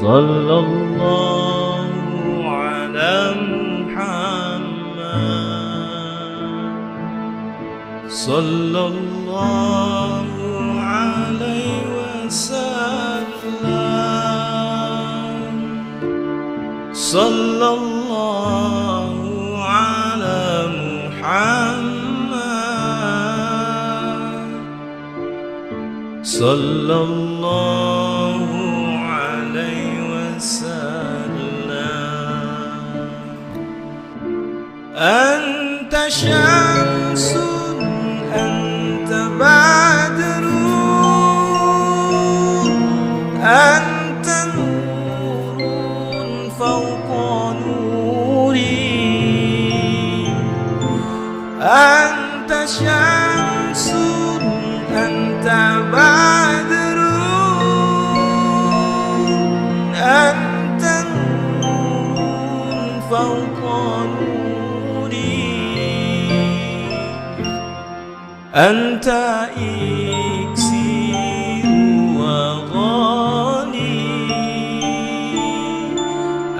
صلى الله على محمد صلى الله عليه وسلم صلى الله على محمد صلى الله عليه وسلم أنت شمس أنت بدر أنت نور فوق نوري أنت شمس أنت بدر أنت نور فوق نوري أنت إكسير وغالي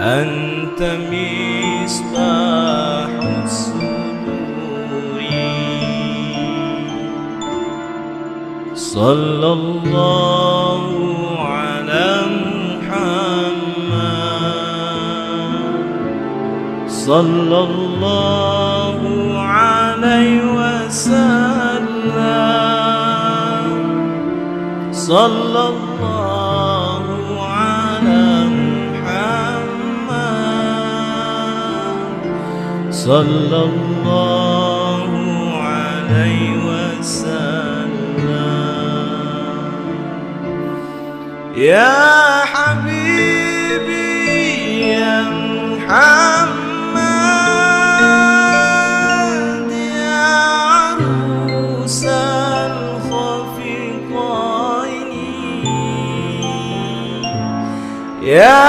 أنت مصباح الصدور صلى الله على محمد صلى الله عليه وسلم صلى الله على محمد صلى الله عليه وسلم يا حبيبي يا محمد يا عروس الخفقين يا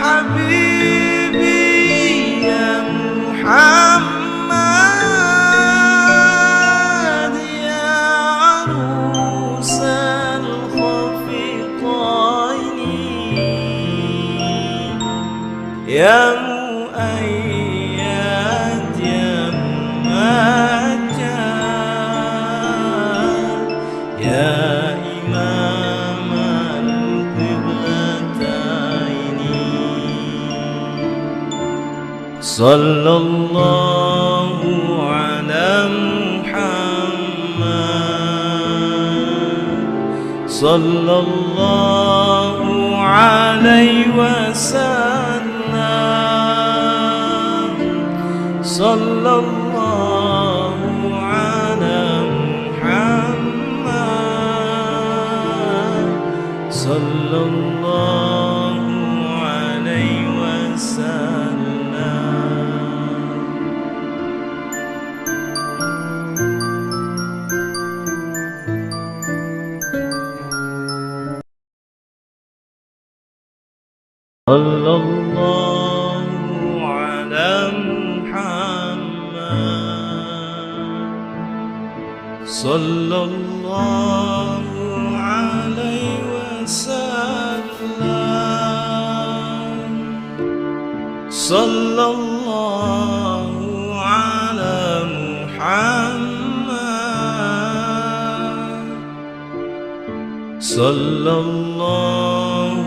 حبيبي يا محمد يا عروس الخفقين يا مؤيد يا ممجد يا إمام القبلتين صلى الله على محمد صلى الله عليه وسلم صلى الله على محمد صلى الله عليه وسلم صلى الله على محمد صلى الله عليه وسلم صلى الله على محمد صلى الله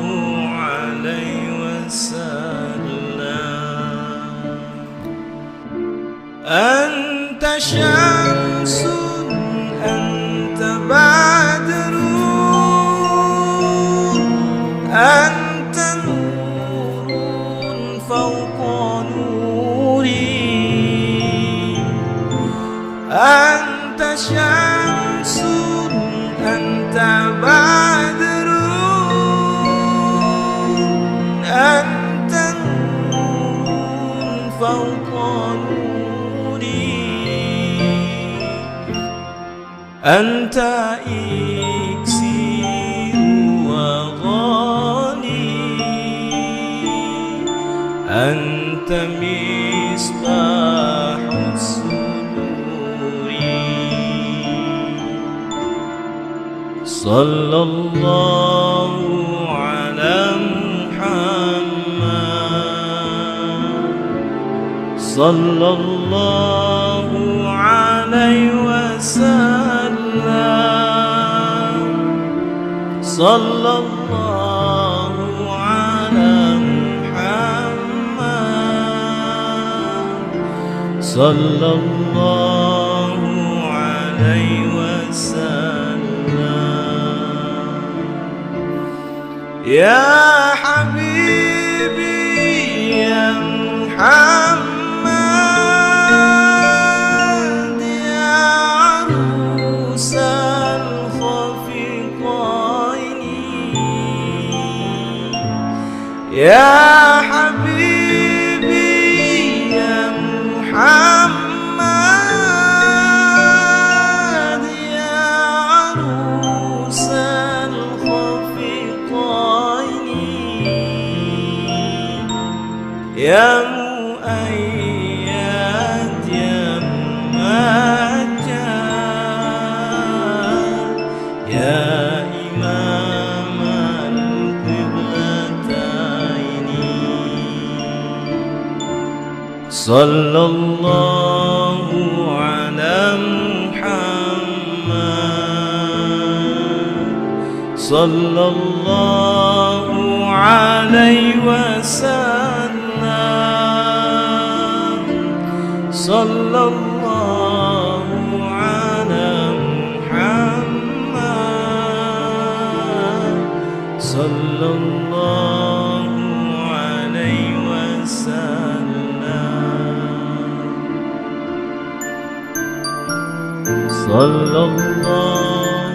عليه وسلم أنت شمس أنت بدر أنت نور فوق نوري أنت شمس أنت بدر أنت نور فوق نوري أنت إكسير وغالي أنت مصباح الصدور صلى الله على محمد صلى الله عليه وسلم صلى الله على محمد صلى الله عليه وسلم يا حبيبي يا محمد يا عروس الخفقين يا حبيبي يا محمد يا عروس الخفقين يا مؤيد يا ممجد يا إمام القبلتين صلى الله على محمد صلى الله عليه وسلم صلى الله على محمد صلى الله عليه وسلم صلى الله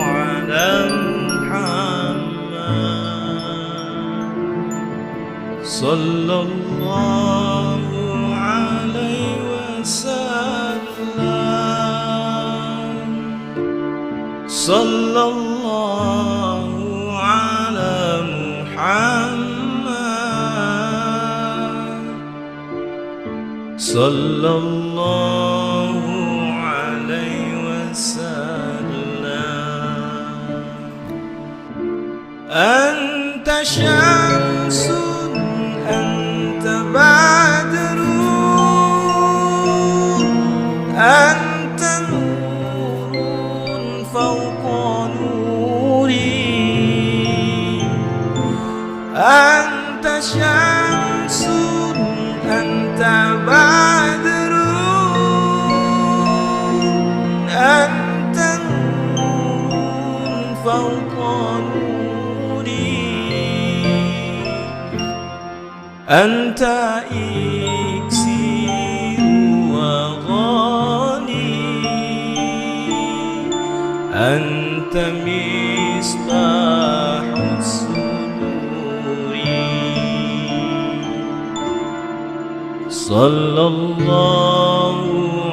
على محمد صلى الله عليه وسلم صلى الله على محمد صلى الله عليه وسلم أنت شمس أنت بدر أنت نور فوق نوري أنت شمس أنت بدر أنت نور فوق نوري أنت إكسير وغالي أنت مصباح الصدور صلى الله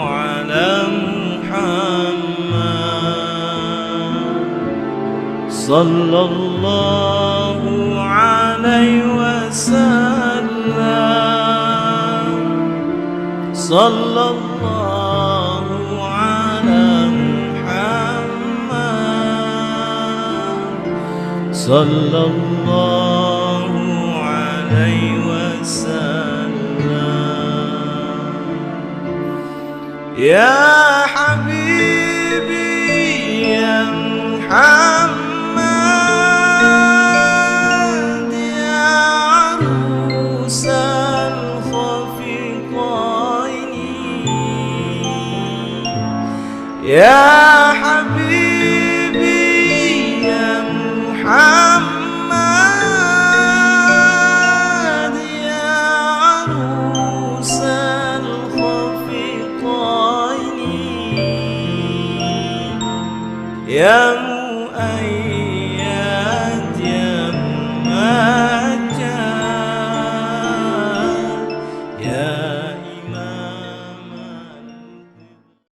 على محمد صلى الله عليه وسلم صلى الله على محمد صلى الله عليه وسلم يا حبيبي يا محمد يا عروس الخفقين يا